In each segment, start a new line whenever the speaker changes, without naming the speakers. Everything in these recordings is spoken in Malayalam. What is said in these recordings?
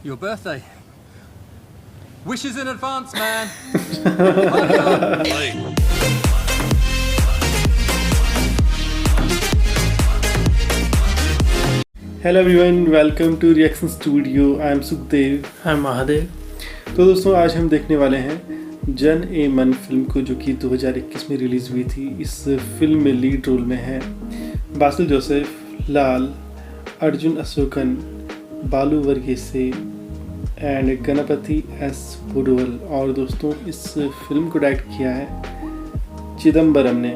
Your birthday. Wishes in advance, man.
Hello everyone, welcome to reaction studio. I am Sukhdev.
हाँ महादेव।
तो दोस्तों, आज हम देखने वाले हैं जन ए मन फिल्म को, जो कि 2021 में रिलीज़ हुई थी। इस फिल्म में लीड रोल में है बासिल जोसेफ, लाल, अर्जुन अशोकन, बालू वर्गीसे एंड गणपति एस पुरोवल। और दोस्तों, इस फिल्म को डायरेक्ट किया है चिदम्बरम ने।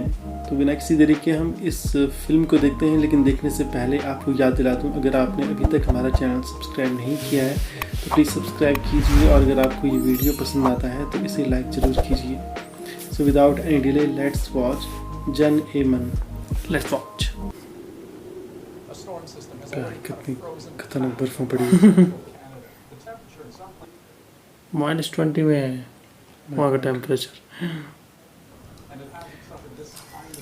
तो बिना किसी देरी के हम इस फिल्म को देखते हैं, लेकिन देखने से पहले आपको याद दिला दूँ, अगर आपने अभी तक हमारा चैनल सब्सक्राइब नहीं किया है तो प्लीज़ सब्सक्राइब कीजिए, और अगर आपको ये वीडियो पसंद आता है तो इसे लाइक ज़रूर कीजिए। So without any delay let's watch जन ए मन।
Let's watch.
कितनी खतरनाक बर्फ़ों पड़ी।
-20 में है वहाँ का टेम्परेचर।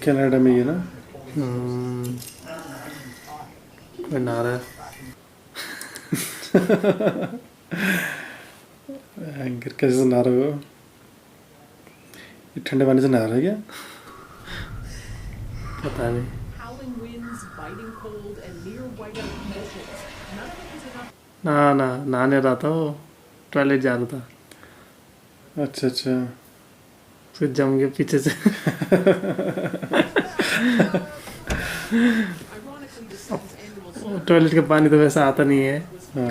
कनाडा में ये ना
कोई नहा रहा है।
एंकर कैसे से नहा रहे हो? ये ठंडे पानी से नहा रहा है क्या?
पता नहीं। ना नहाने रहा था वो, टॉयलेट जा रहा था।
अच्छा अच्छा।
फिर जम गया पीछे से। टॉयलेट का पानी तो वैसा आता नहीं है,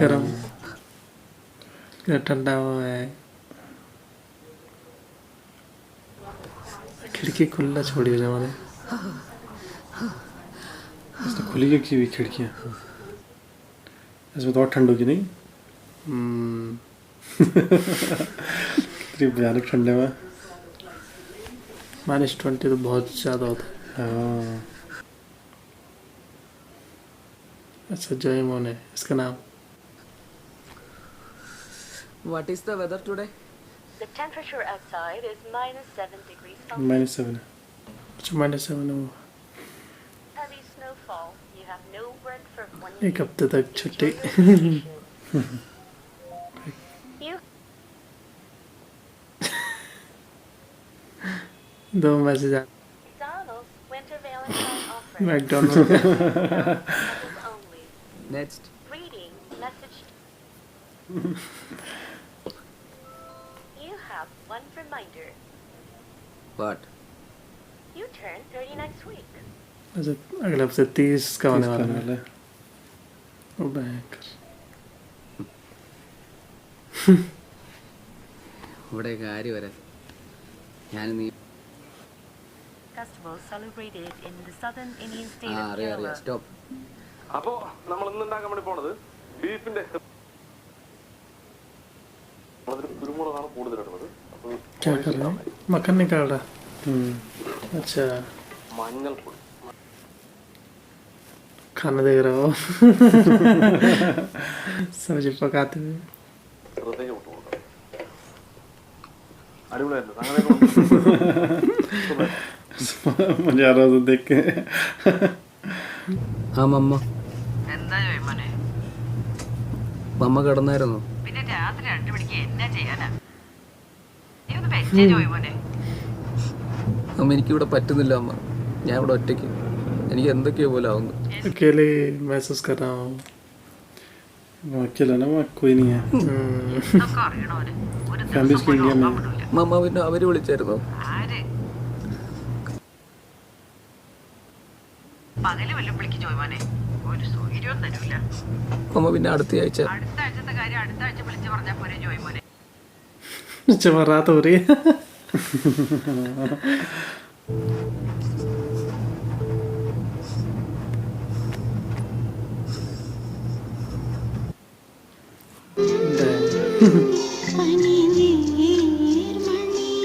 गर्म ठंडा हुआ है। खिड़की खुला छोड़ी है हमारे।
इसने खुली क्यों की हुई खिड़कियाँ? इसमें तो और ठंड होगी नहीं? कितनी भयानक ठंड है वहाँ।
-20 तो बहुत ज़्यादा होता है।
हाँ।
अच्छा, जोएमोन है इसका नाम।
What is the weather today?
The temperature outside is -7 degrees Celsius.
-7
अच्छा, -7 है वो।
Heavy snowfall. You have no work for 1
एक हफ्ते तक छुट्टी।
You
2 मैसेज आ
McDonald's winter Valentine offer.
McDonald.
Couples only.
Next.
Reading message. You have one reminder.
What?
You turn 30 next week.
अच्छा, अगले हफ्ते 30 का होने वाला है।
है।
ओ भयंकर।
ഇവിടെ കാര്യം വരെ ഞാൻ നീ
Festival celebrated in the southern Indian state of
അറിയാം
Kerala.
സ്റ്റോപ്പ്.
അപ്പോ നമ്മൾ ഇന്ന് ഉണ്ടാക്കാൻ വേണ്ടി പോണത് ബീഫിന്റെ കുരുമുളകാണ് കൂടുതൽ ഇടുന്നത്. അപ്പോൾ
क्या कर रहे हैं? मक्खन निकाल रहा। अच्छा,
മഞ്ഞൾപ്പൊടി,
खाना देख रहा हो। सब्जी पकाते हुए।
ചെറുതേ ഇട്ട് കൊടുക്കാം. അടിപൊളിയായിരുന്നു. അങ്ങനെ
मजा आ रहा था देख के।
ആ മമ്മ
എന്താ ചോയ്മോനെ?
മമ്മ കിടന്നായിരുന്നു.
പിന്നെ രാത്രി 2 മണിക്ക് എന്നാ ചെയ്യാനാ? നീ ഒന്ന് വെച്ചേ ചോയ്മോനെ.
അമ്മ എനിക്കിവിടെ പറ്റുന്നില്ല അമ്മ. ഞാൻ ഇവിടെ ഒറ്റയ്ക്ക്. എനിക്ക് എന്തൊക്കെയോ പോലെ ആവുന്നു.
अकेले महसूस कर रहा हूँ।
वहाँ अकेला ना, वहाँ कोई नहीं है।
ഇതൊക്കെ അറിയണോനെ. ഒരു
फैमिली
ദിവസം
की
പോലും
इंडिया में
ഉറങ്ങാൻ വിടൂല.
മമ്മ പിന്നെ അവര് വിളിച്ചായിരുന്നു.
ആര്? പകല് വല്ലതും വിളിക്ക് ചോയ്മോനെ. ഒരു സൗകര്യവും തരൂല.
മമ്മ പിന്നെ അടുത്ത ആഴ്ച
അടുത്ത ആഴ്ചത്തെ കാര്യം അടുത്ത ആഴ്ച വിളിച്ച് പറഞ്ഞാൽ പോരെ ചോയ്മോനെ.
जब रात हो रही है।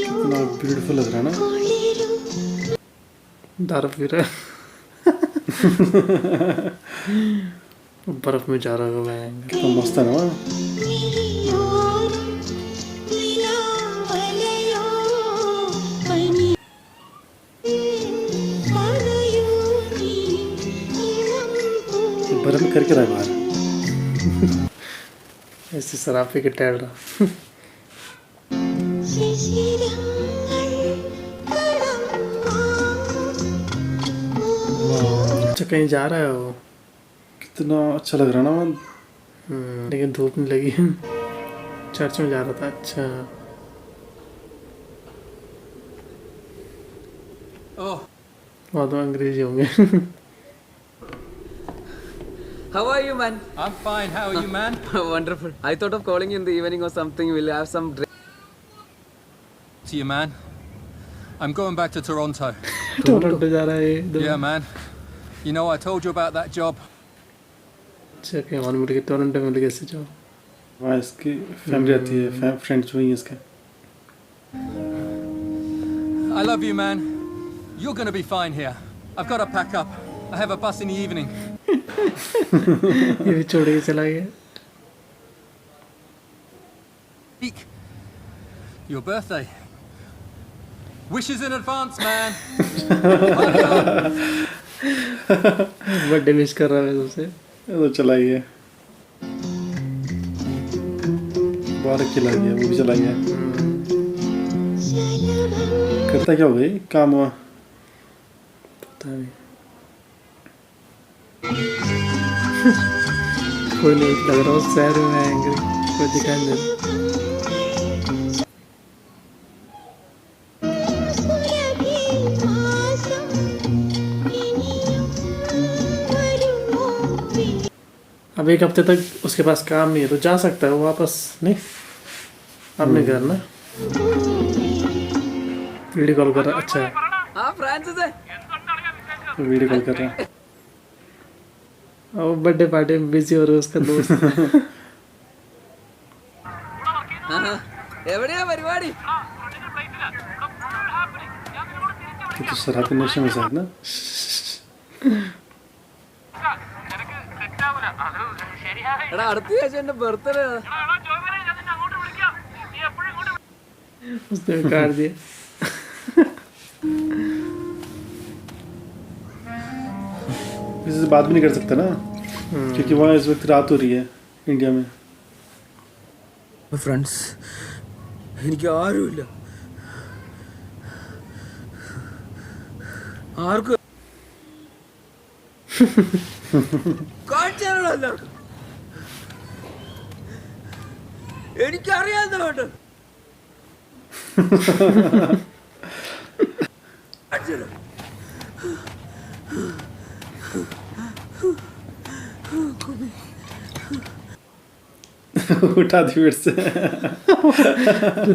कितना ब्यूटीफुल लग रहा है ना।
दारू पी रहा है। बर्फ में जा रहा होगा भयंकर।
कितना मस्त है ना वहाँ। बर्फ में करके रहा है बाहर।
ऐसी शराब पे के टैल रहा अच्छा कहीं जा रहा है वो
कितना अच्छा लग रहा ना वहाँ।
लेकिन धूप नहीं लगी चर्च में जा रहा था अच्छा
Oh,
वहाँ तो अंग्रेजी होंगे
How are you, man?
I'm fine. How are you, man?
Wonderful. I thought of calling you in the evening or something. We'll have some drink.
To you, man. I'm going back to Toronto.
Toronto जा रहा है ये
Yeah, man. You know, I told you about that job.
अच्छा क्या मालूम मुझे कि टोरंटो में कैसे जाओ
वहाँ इसकी फैमिली रहती है, फ्रेंड्स वही है इसके।
I love you, man. You're going to be fine here. I've got to pack up. I have a bus in the evening.
ये भी छोड़ के चला गया
Week. Your birthday. Wishes in advance, man.
Birthday wish कर रहा है सबसे
ये तो चला गया, बाहर चला गया, वो भी चला गया। करता क्या हो गई काम हुआ?
पता नहीं कोई नहीं लग रहा हूँ शहर में एंग्री कोई दिखाई नहीं दे अब एक हफ्ते तक उसके पास काम नहीं है तो जा सकता है वो वापस नहीं अपने घर ना वीडियो कॉल कर रहा अच्छा है
हाँ फ्रांसिस है
तो वीडियो कॉल कर रहा है।
और बर्थडे पार्टी में बिजी हो रहा है उसका दोस्त
എവിടെയാ പരിപാടി
ये तो शराब के नशे में शायद ना।
എടാ അടുത്ത ആഴ്ച എന്റെ ബർത്ത്ഡേ
उसने काट दिया
किसी से बात भी नहीं कर सकता ना, क्योंकि वहाँ इस वक्त रात हो रही है इंडिया में।
ഫ്രണ്ട്സ് എനിക്ക് ആരുമില്ല ആർക്കും കാണിച്ചാണല്ലോ എല്ലാവർക്കും എനിക്കറിയാവുന്നതുകൊണ്ട്
उठा दी फिर से।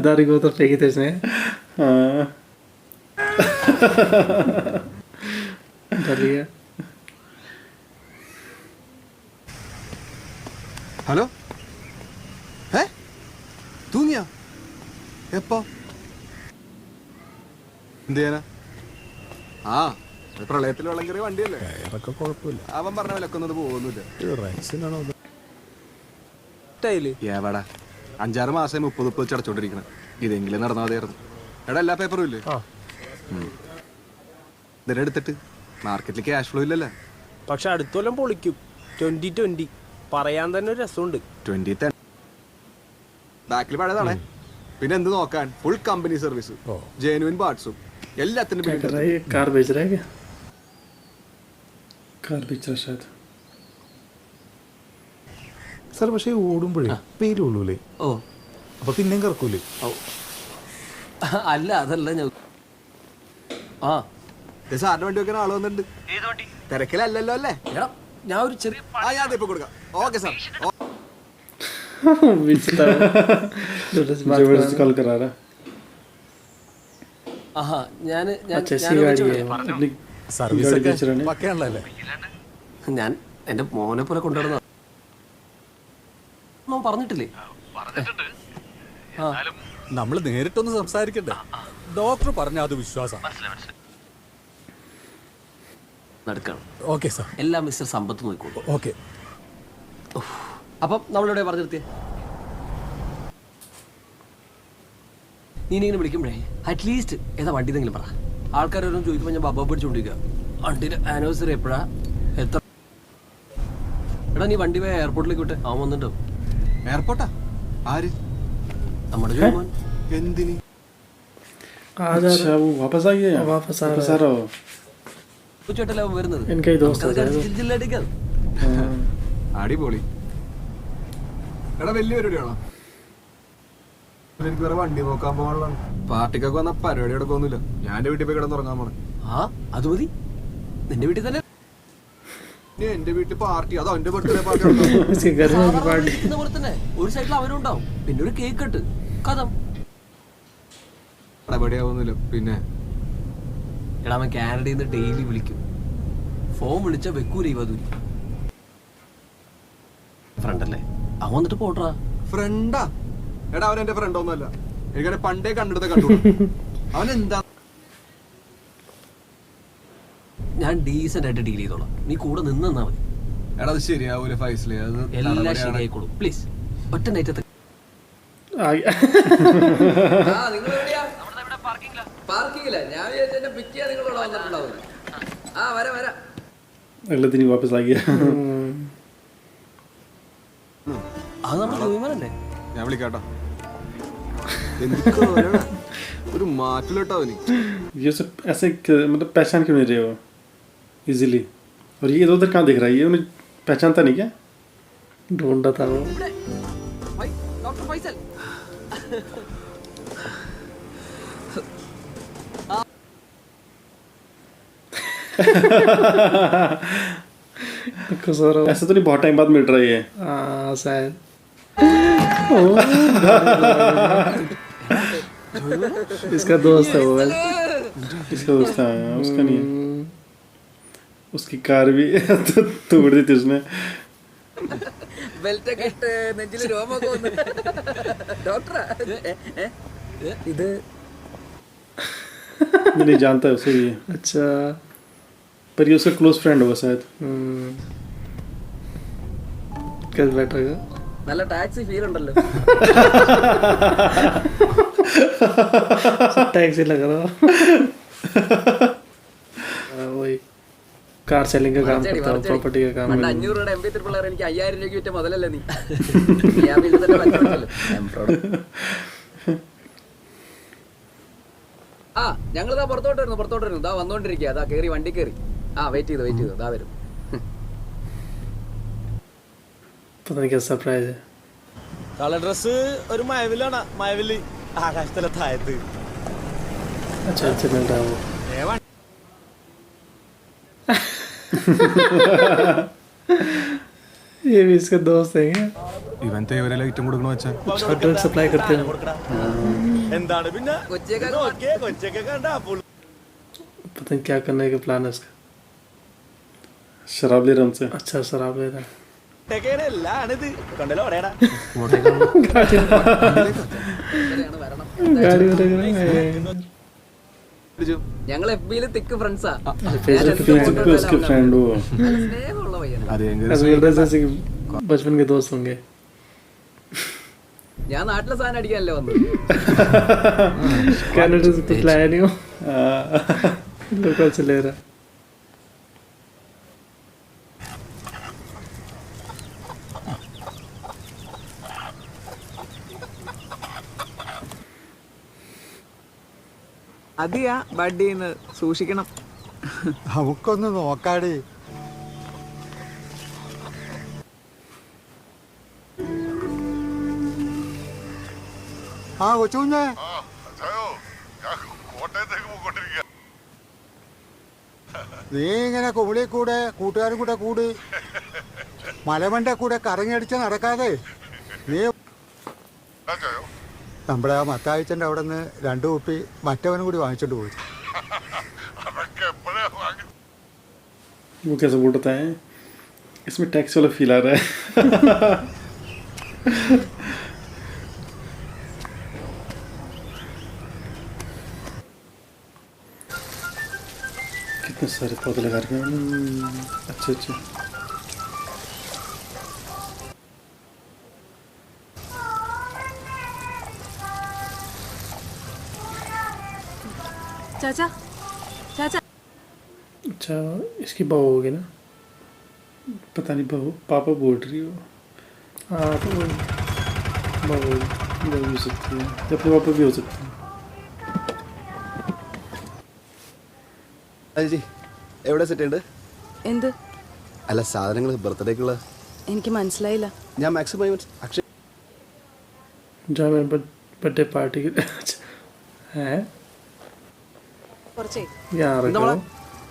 दारी को तो फेंकी थे इसने
हाँ
डर गया
ഹലോ തൂങ്ങിയാ എപ്പോ എന്ത് ചെയ്യാനാ? ആ പ്രളയത്തിൽ വെള്ളം കയറിയ വണ്ടിയല്ലേ, അതൊക്കെ കുഴപ്പമില്ല. അവൻ പറഞ്ഞ വിലക്ക് ഒന്നും പോകുന്നില്ല. ഏവാടാ 5-6 മാസം 30 ചടച്ചോണ്ടിരിക്കണം. ഇതെങ്കിലും നടന്നാൽ മതിയായിരുന്നു. എടാ എല്ലാ പേപ്പറും ഇല്ലേ? ഇതിനെ എടുത്തിട്ട് മാർക്കറ്റിൽ ക്യാഷ് ഫ്ലോ ഇല്ലല്ലോ.
പക്ഷെ അടുത്തൊല്ലം പൊളിക്കും. 2020 പറയാൻ തന്നെ ഒരു രസമുണ്ട്.
20 ബാക്കിൽ പഴയതാണേ. പിന്നെ എന്ത് നോക്കാൻ, ഫുൾ കമ്പനി സർവീസ്, ജെനുവിൻ പാർട്സും എല്ലാത്തിനും.
कार बेच रहा है क्या?
कार बेच रहा शायद
സാർ. പക്ഷേ ഓടുമ്പോഴേ പേരുള്ളൂലേ?
ഓ
അപ്പൊ പിന്നെയും കറക്കൂലേ?
അല്ല അതല്ല ഞാൻ
സാറിന് വണ്ടി വെക്കാൻ ആള് വന്നിട്ടുണ്ട്. തിരക്കിലല്ലല്ലോ അല്ലേ?
ഞാൻ ഒരു ചെറിയ
ഞാൻ ഇപ്പൊ കൊടുക്കാം. Okay sir.
जबरदस्ती कॉल करा रहा।
ആഹാ ഞാൻ
अच्छा सी गाड़ी है
अपनी
സർവീസ്
गाड़ी
ഒക്കെ
बेच रहा है।
പക്കയാണല്ലേ?
ഞാൻ എന്റെ മോനെ പോലെ കൊണ്ടുവരുന്ന പറഞ്ഞിട്ടില്ലേ?
നമ്മൾ നേരിട്ടൊന്ന് സംസാരിക്കണ്ടേ? ഡോക്ടർ പറഞ്ഞ അത് വിശ്വാസം.
നടക്കണം.
Okay sir.
എല്ലാം മിസ്റ്റർ സമ്പത്ത് നോക്കിക്കോളൂ.
ഓക്കെ.
അപ്പം നമ്മളിവിടെ പറഞ്ഞു നിർത്തിയ നീ ഇങ്ങനെ വിളിക്കുമ്പോഴേ അറ്റ്ലീസ്റ്റ് ഏതാ വണ്ടി എന്തെങ്കിലും പറ. ആൾക്കാരോരും ചോദിക്കുമ്പോൾ ഞാൻ ബബ്ബ പിടിച്ചുകൊണ്ടിരിക്കുക. വണ്ടിയുടെ ആനിവേഴ്സറി എപ്പോഴാ എത്ര? എടാ നീ വണ്ടി പോയി എയർപോർട്ടിലേക്ക് വിട്ട് അവൻ വന്നിട്ടുണ്ടോ?
എയർപോർട്ടാ? ആര്?
നമ്മുടെ ജോമോൻ.
എന്തിന്?
अच्छा वो वापस आ गया
वापस आ
वापस आ रहा हो
ഉച്ചയായിട്ടല്ലേ അവൻ വരുന്നത്.
इनका ही दोस्त
നമുക്കത്
है
ജിൽ ജില്ലടിക്കാം.
അടിപൊളി. എടാ വലിയ പരിപാടിയാണോ? എനിക്ക് വേറെ വണ്ടി നോക്കാൻ പോകാനുള്ള പാർട്ടിക്കൊക്കെ വന്ന പരിപാടി എടുക്കൊന്നുമില്ല. ഞാൻ എന്റെ വീട്ടിൽ പോയി കിടന്നുറങ്ങാൻ പോണേ.
ആ അത് മതി. നിന്റെ വീട്ടിൽ തന്നെ
ഇനി എന്റെ വീട്ടിൽ പാർട്ടി അതോ എന്റെ ബർത്ത്ഡേ പാർട്ടി
इसके घर में भी
സാധാരണ
पार्टी
ഇരിക്കുന്ന പോലെ തന്നെ ഒരു സൈഡിൽ അവനും ഉണ്ടാവും, പിന്നെ ഒരു കേക്ക് കട്ട് കഥം.
നടപടിയാവുന്നില്ല. പിന്നെ
എടാ അവൻ കാനഡയിൽ നിന്ന് ഡെയിലി വിളിക്കും. ഫോൺ വിളിച്ച വെക്കൂല ഈ വധൂരി. ഫ്രണ്ട് അല്ലേ അവൻ വന്നിട്ട് പോട്ടാ.
ഫ്രണ്ടാ? എടാ അവൻ എന്റെ ഫ്രണ്ട് ഒന്നുമല്ല. എനിക്കനെ പണ്ടേ കണ്ടെടുത്ത കണ്ടു. അവൻ എന്താ?
ഞാൻ ഡീസന്റ് ആയിട്ട് ഡീൽ ചെയ്തോളാം, നീ കൂടെ നിന്നാ മതി.
എടാ അത് ശരിയാവൂല ഫൈസലേ. അത്
എല്ലാം ശരിയായിക്കോളും പ്ലീസ്. ഒറ്റ നൈറ്റത്തെ
आ गया
പാർക്കിങ്ങില്ല. ഞാൻ വിചാരിച്ച പിക്ക് ചെയ്യാൻ നിങ്ങളോട് വന്നിട്ടുണ്ടാവും. ആ വരാം.
अगले दिन ही वापस आ गया
അത് നമ്മുടെ വിമാനല്ലേ?
ഞാൻ വിളിക്കാട്ടോ. ഒരു മാറ്റിലോട്ടോ അവന്.
ये सब ऐसे मतलब पहचान क्यों नहीं रहे हो इजीली और ये इधर उधर कहाँ दिख रहा है ये उन्हें पहचानता नहीं क्या
ढूंढा था वो
ഡോക്ടർ ഫൈസൽ.
कुछ और
ऐसा तो नहीं बहुत टाइम बाद मिल रहा है ये
शायद इसका दोस्त है वो
इसका दोस्त था उसका नहीं है उसकी कार भी तोड़ दी थी उसने
ബെൽറ്റ് ഒക്കെ ഇട്ട് നെഞ്ചിൽ രോമൊക്കെ വന്ന് ഡോക്ടറാ ഇത്
मैं नहीं जानता है उसे ये
अच्छा
पर ये उसका क्लोज फ्रेंड होगा शायद
कैसे बैठेगा
നല്ല ടാക്സി ഫീൽ ഉണ്ടല്ലോ.
टैक्सी लग रहा वही कार सेलिंग का काम करता है प्रॉपर्टी का काम
പണ്ട് 500 രൂപയുടെ MP3 പിള്ളേർ എനിക്ക് 5000 രൂപയ്ക്ക് വിറ്റ മുതലല്ലേ നീ. ഞാൻ വീട്ടിൽ തന്നെ പറ്റുമല്ലോ. ആ ഞങ്ങളിതാ പുറത്തോട്ട് വരുന്നു. ദാ വന്നോണ്ടിരിക്കുക. അതാ കേറി വണ്ടി കേറി. ആ വെയിറ്റ് ചെയ്തു ദാ വരും.
पता नहीं क्या सरप्राइज है
കളർ ഡ്രസ് ഒരു മഴവിലാണ്. മഴവില് ആകാശത്തിലെ താഴത്ത്.
अच्छा अच्छा मिल रहा है वो ये भी इसके दोस्त हैं क्या
ഇവൻ തേവരെ ലൈറ്റും കൊടുക്കണ വെച്ചാ
ड्रग सप्लाई करते हैं
എന്താണ് പിന്നെ
കൊച്ചിയൊക്കെ
കൊച്ചൊക്കെ കണ്ടാ
पता नहीं क्या करने का प्लान है इसका
शराब ले रहा हमसे
अच्छा शराब ले रहा है
എല്ലാണിത് കണ്ടല്ലോ പറയടാ.
गाड़ी वगैरह
ഞങ്ങൾ FB-ല് തിക്ക് ഫ്രണ്ട്സാ.
फेसबुक पे उसके फ्रेंड हो
സ്നേഹമുള്ള പയ്യനാ.
അത്
जैसे कि बचपन के दोस्त होंगे
ഞാൻ നാട്ടിലെ സാധനം അടിക്കാനല്ലേ വന്നത്.
कनाडा से कुछ लाया नहीं हो लोकल से ले रहा
അതിയാ ബഡ്ഡിന്ന് സൂക്ഷിക്കണം.
നമുക്കൊന്ന് നോക്കാടി. ആ കൊച്ചുകുഞ്ഞേ നീ ഇങ്ങനെ കുമിളി കൂടെ കൂട്ടുകാരും കൂടെ കൂടി മലമണ്ട കൂടെ കറങ്ങിയടിച്ച് നടക്കാതെ നീ നമ്മുടെ ആ മത്തായിച്ചൻ്റെ അവിടെ നിന്ന് 2 കുപ്പി മറ്റവനും കൂടി വാങ്ങിച്ചോണ്ട് പോയി.
वो कैसे बोलता है इसमें टैक्स वाला फील आ रहा है कितने सारे पौधे लगा रखे हैं अच्छे अच्छे
चाचा चाचा
अच्छा इसकी बहू होगी ना
पता नहीं बहू पापा बोल रही हो
हाँ तो
वो भी हो सकती है, ये अपने पापा भी हो सकती है.
അജി എവിടെ സെറ്റ് ഉണ്ട്?
എന്ത്?
അല്ല സാധനങ്ങൾ ബർത്ത്ഡേക്കുള്ള.
എനിക്ക് മനസ്സിലായില്ല.
ഞാൻ മാക്സിമം അക്ഷയ്
जब मैं बर्थडे पार्टी है
കുറച്ചേ
यार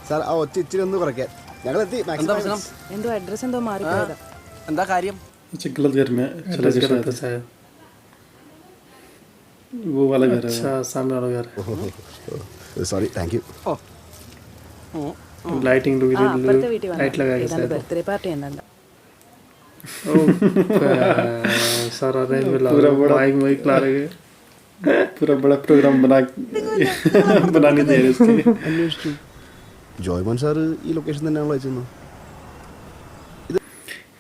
സാർ ആ ഒച്ച ഇച്ചിരി ഒന്ന് കുറയ്ക്കാൻ. ഞങ്ങൾ എത്തി മാക്സിമം.
എന്തോ അഡ്രസ് എന്തോ മാറിപ്പോയതാ.
എന്താ കാര്യം?
अच्छा गलत घर में चला गया शायद. वो वाला घर है.
अच्छा सामने वाला घर
sorry thank you.
Lighting look
അപ്പുറത്തെ വീട്ടിൽ
लाइट लगाया
വന്നു. ബർത്ത്ഡേ പാർട്ടി എന്നണ്ട.
सारा रेंज में पूरा माइक माइक ला रहे हैं.
पूरा बड़ा प्रोग्राम बनाने दे रहे इसके.
ജോയ്മോൻ സാർ ഈ ലൊക്കേഷൻ തന്നെയാണല്ലോ അയച്ചത്.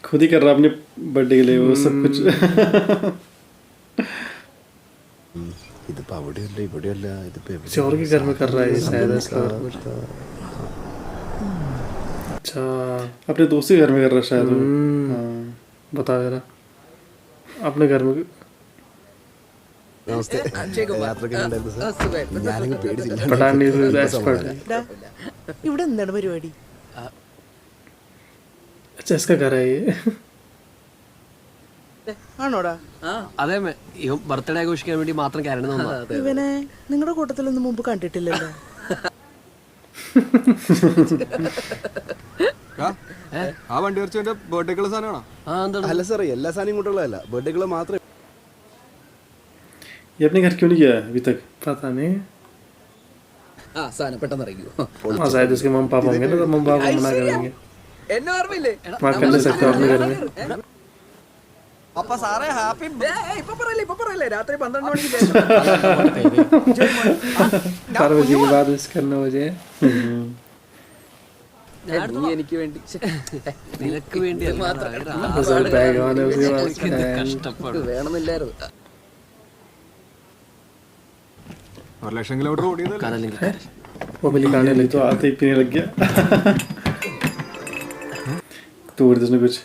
खुद ही कर रहा अपने बर्थडे के लिए वो सब कुछ.
ഇതിപ്പോ അവിടെയല്ല ഇവിടെയല്ല ഇതിപ്പോ
चोर के घर में कर रहा है शायद इसका. अच्छा
अपने दोस्त के घर में कर रहा है शायद वो.
बता जरा अपने घर में.
നമസ്തേ. യാത്രയ്ക്ക് ഉണ്ടായിരുന്നു സാർ. ഞാനങ്ങ് പേടിച്ചില്ല.
पठानी एक्सपर्ट है.
ഇവിടെ എന്താണ് പരിപാടി?
अच्छा इसका घर है ये.
ആണോടാ?
അതെ ഇവൻ ബർത്ത്ഡേ ആഘോഷിക്കാൻ വേണ്ടി മാത്രം കാരണം തോന്നുന്നു.
ഇവനെ നിങ്ങളുടെ കൂട്ടത്തിലൊന്നും മുമ്പ് കണ്ടിട്ടില്ലല്ലോ.
ആ വണ്ടി കുറച്ച് ബർത്ത്ഡേക്കുള്ള സാധനമാണോ?
അല്ല സാർ എല്ലാ സാധനം ഇങ്ങോട്ടുള്ളതല്ല, ബർത്ത്ഡേക്കുള്ള മാത്രമേ.
ये अपने घर क्यों नहीं गया अभी तक?
पता नहीं.
സാധനം പെട്ടെന്ന് അറിയിക്കൂ.
हाँ शायद उसके मम्मी पापा होंगे ना, तो मम्मी पापा मना करेंगे.
എന്നെ ഓർമ്മയില്ലേ?
वहाँ कर नहीं सकते अपने घर में.
അപ്പൊ സാറേ ഹാപ്പി. ഇപ്പൊ പറയല്ലേ രാത്രി 12 മണിക്ക് ശേഷം
4 बजे के बाद विश करना हो जाए.
നീ എനിക്ക് വേണ്ടി
നിനക്ക് വേണ്ടി
बैग वाले उसके बाद
കഷ്ടപ്പാട്
വേണമെന്നില്ലായിരുന്നു.
1 ലക്ഷം കിലോമീറ്റർ ഓടിയതല്ലേ?
वो मिली खाने
नहीं तो आते ही पीने लग गया. तोड़ दे उसने कुछ.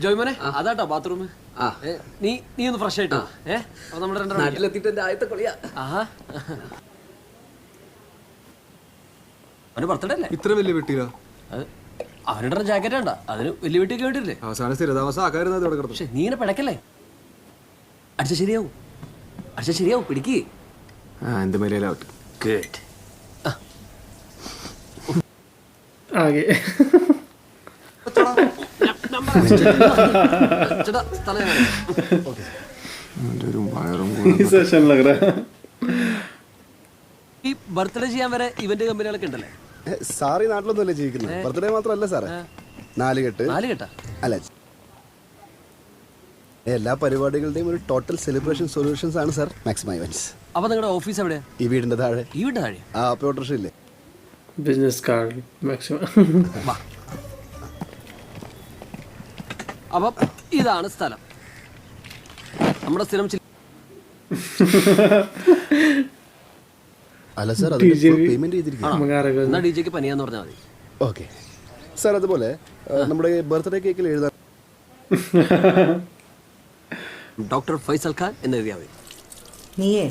ജോയ്മോനെ അതാട്ടോ ബാത്റൂം. നീ ഒന്ന് ഫ്രഷ് ആയിട്ടോ. നമ്മുടെ നാട്ടിലെത്തിയിട്ട് എന്റെ ആദ്യത്തെ കളിയാ. അവന് ബർത്ത്ഡേ അല്ലേ?
ഇത്ര വലിയ വെട്ടിയില്ല.
അവനിടുന്ന ജാക്കറ്റ് ഉണ്ടോ? അതിന് വലിയ വെട്ടിയൊക്കെ വേണ്ടിയില്ലേ?
അവസാനം സ്ഥിരതാമസം ആക്കാരുന്നത് ഇവിടെ കിടന്നു.
പക്ഷെ നീ ഇങ്ങനെ പിടക്കല്ലേ? അടിച്ച ശരിയാവും പിടിക്ക്.
എന്ത് മര്യാദ.
ഗുഡ്.
आगे
सेशन लग रहा है.
ഈ ബർത്ത്ഡേ ചെയ്യാൻ വരെ ഇവന്റ് കമ്പനികളൊക്കെ ഉണ്ടല്ലേ?
സാർ ഈ നാട്ടിലൊന്നുമല്ലേ ജീവിക്കുന്നത്? ബർത്ത്ഡേ മാത്രമല്ല സാറേ, 4 കെട്ട് അല്ല, എല്ലാ പരിപാടികളുടെയും ഒരു ടോട്ടൽ സെലിബ്രേഷൻ സൊല്യൂഷൻസ് ആണ് സാർ മാക്സിമം ഇവന്റ്സ്.
അപ്പൊ നിങ്ങളുടെ ഓഫീസ് എവിടെയാ?
ഈ വീടിന്റെ താഴെ. ആ ഓട്ടോറിക്ഷ ഇല്ലേ?
Business card maximum.
അപ്പം ഇതാണ് സ്ഥലം. നമ്മുടെ സ്ഥിരം
അല്ല സാർ അത് പേയ്മെന്റ് ചെയ്തിരിക്കും.
എന്നാ ഡിജെക്ക് പനിയാന്ന് പറഞ്ഞാൽ മതി.
Okay sir. അതുപോലെ നമ്മുടെ ബർത്ത്ഡേ കേക്കിൽ എഴുതാൻ
ഡോക്ടർ ഫൈസൽ ഖാൻ എന്ന് എഴുതിയാൽ മതി.
നീയേ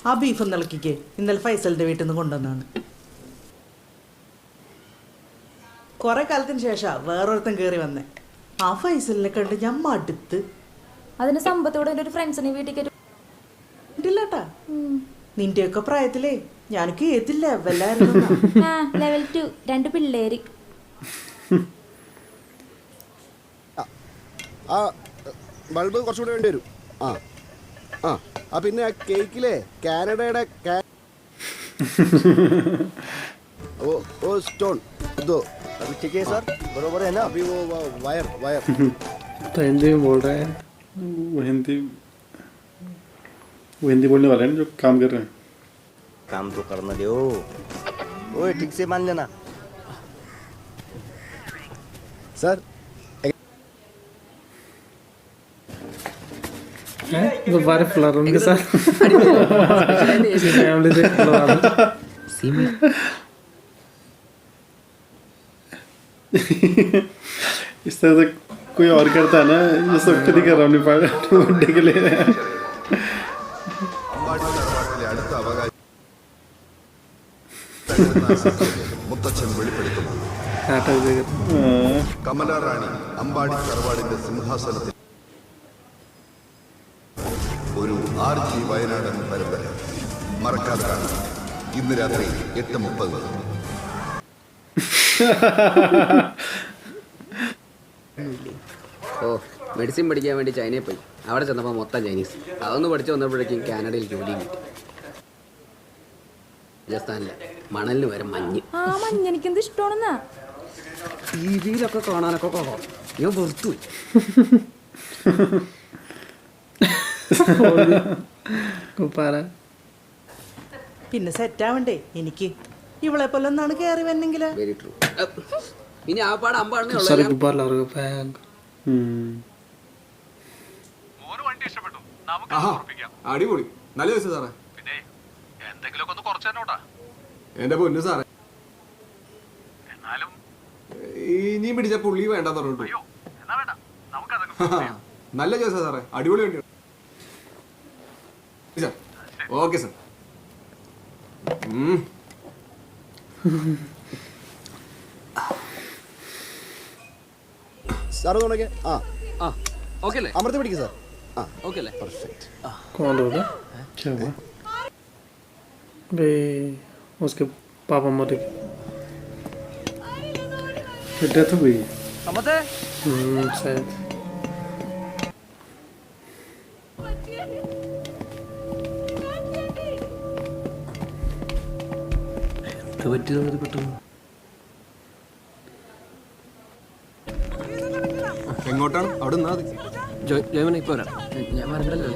ആ ബീഫ് നിളക്കിക്ക്. ഇന്നലെ ഫൈസലിന്റെ വീട്ടിൽ നിന്ന് കൊണ്ടുവന്നാണ്. കുറെ കാലത്തിന് ശേഷം വേറൊരുത്തൻ കയറി വന്നേ. ആ ഫൈസലിനെ കണ്ട് ഞാൻ മടുത്ത്.
അതിന് സമ്പത്തോടെ ഒരു ഫ്രണ്ട്സിനെ വീട്ടിൽ
കേട്ടില്ലാട്ടാ. നിന്റെയൊക്കെ പ്രായത്തിലേ ഞാനൊക്കെ ഏത് ലെവലായിരുന്നു.
ലെവൽ 2 2 പിള്ളേര്.
ആ ബൾബ് കുറച്ചുകൂടെ വേണ്ടി വരും. ആ പിന്നെ ആ കേക്കിലെ കാനഡയുടെ ओ स्टोन दो अभी ठीक है सर, बरोबर है ना? अभी वो वायर
तो हिंदी में बोल रहे हैं.
वो हिंदी बोलने वाले हैं जो काम कर रहे हैं.
काम तो करना दो. ओए ठीक से मान लेना
सर.
दोबारा फ्लर उनके साथ फैमिली से
इस तरह से कोई और करता है ना, ये सब खुद ही कर रहा हूँ बर्थडे के लिए.
മുത്തച്ഛൻ വെളിപ്പെടുത്തുന്നു.
हाँ.
കമലാറാണി അമ്പാടി തറവാടിന്റെ സിംഹാസനത്തിൽ ഒരു RG വയനാടൻ പരമ്പര മറക്കാതെ കാണാം. ഇന്ന് രാത്രി 8:30.
ഓ മെഡിസിൻ പഠിക്കാൻ വേണ്ടി ചൈനയിൽ പോയി. അവിടെ ചെന്നപ്പോൾ മൊത്തം ചൈനീസ്. അതൊന്ന് പഠിച്ചു വന്നപ്പോഴേക്കും കാനഡയിൽ ജോലിയും കിട്ടി. രാജസ്ഥാനിലെ മണലിന് വരെ മഞ്ഞ്.
ആ മഞ്ഞ് എനിക്കെന്ത് ഇഷ്ടമാണെന്നാ.
ടിവിയിലൊക്കെ കാണാനൊക്കെ കൊള്ളാം. ഞാൻ വെറുത്തു.
പിന്നെ സെറ്റ് ആവണ്ടേ എനിക്ക് ഇവളെ പോലെ ഒന്നാണ് കയറി വന്നെങ്കില്.
Very true. ഇനി ആ പാട് അമ്പാടേ
सारे गुब्बार ला रहे हैं.
അടിപൊളി. നല്ല ദിവസം സാറേ. എന്റെ പൊന്നു സാറേ, ഇനി പിടിച്ച പുള്ളി വേണ്ടെന്ന് പറഞ്ഞിട്ടു. നല്ല ദിവസം സാറേ, അടിപൊളി വേണ്ടി. Okay sir.
സാർ തുടങ്ങിയ
ഓക്കെ അല്ലേ?
അമൃത പിടിക്കും സാർ.
ഓക്കെ അല്ലേ?
പെർഫെക്റ്റ്.
कौन होगा? क्या हुआ? बे उसके पापा मरे.
डेथ हो गई.
അമ്മത്തെ
शायद.
എന്ത് പറ്റിയത് പെട്ടെന്ന്?
എങ്ങോട്ടാണ്? അവിടെ നിന്നാ മതി.
ജോയ്മന ഇപ്പൊ വരാം. ഞാൻ വരണ്ടല്ലോ.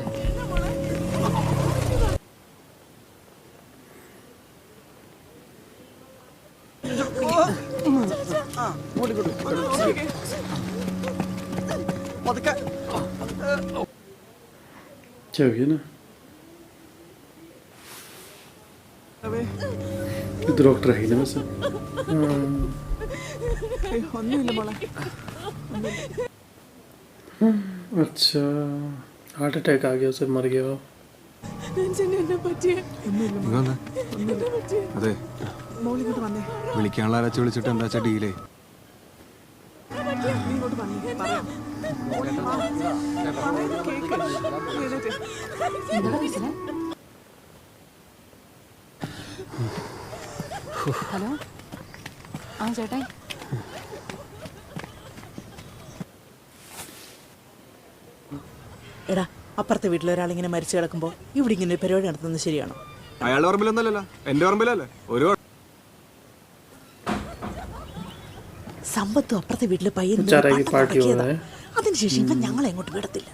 क्या हो गया ना? ഇത് ഡോക്ടർ ആയില്ല വैसे. अच्छा हार्ट अटैक आ गया, उसे मर गया.
അതെ, വിളിക്കാനുള്ള ആരാച്ച വിളിച്ചിട്ട് എന്താ വെച്ചാ ഡീലേ.
ഹലോ. ആ ചേട്ടാ,
എടാ അപ്പുറത്തെ വീട്ടിൽ ഒരാളിങ്ങനെ മരിച്ചു കിടക്കുമ്പോൾ ഇവിടെ ഇങ്ങനെ ഒരു പരിപാടി നടത്തുന്നത് ശരിയാണോ?
അയാളുടെ ഓർമ്മയിലൊന്നല്ലല്ലോ, എന്റെ ഓർമ്മയിലല്ലേ. ഒരു
സമ്പത്തും അപ്പുറത്തെ വീട്ടില് പയ്യൻ അതിനുശേഷം ഇവൻ ഞങ്ങളെ എങ്ങോട്ട് വിടത്തില്ല.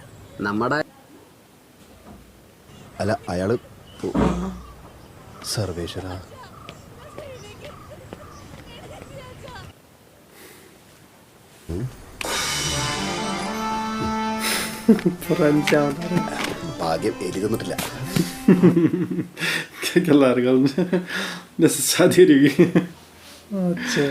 നമ്മുടെ
അല്ല അയാള് സർവേശ്വര. ഭാഗ്യം എലി തന്നിട്ടില്ല.
क्या कर रहा है? शादी हो रही है. अच्छा.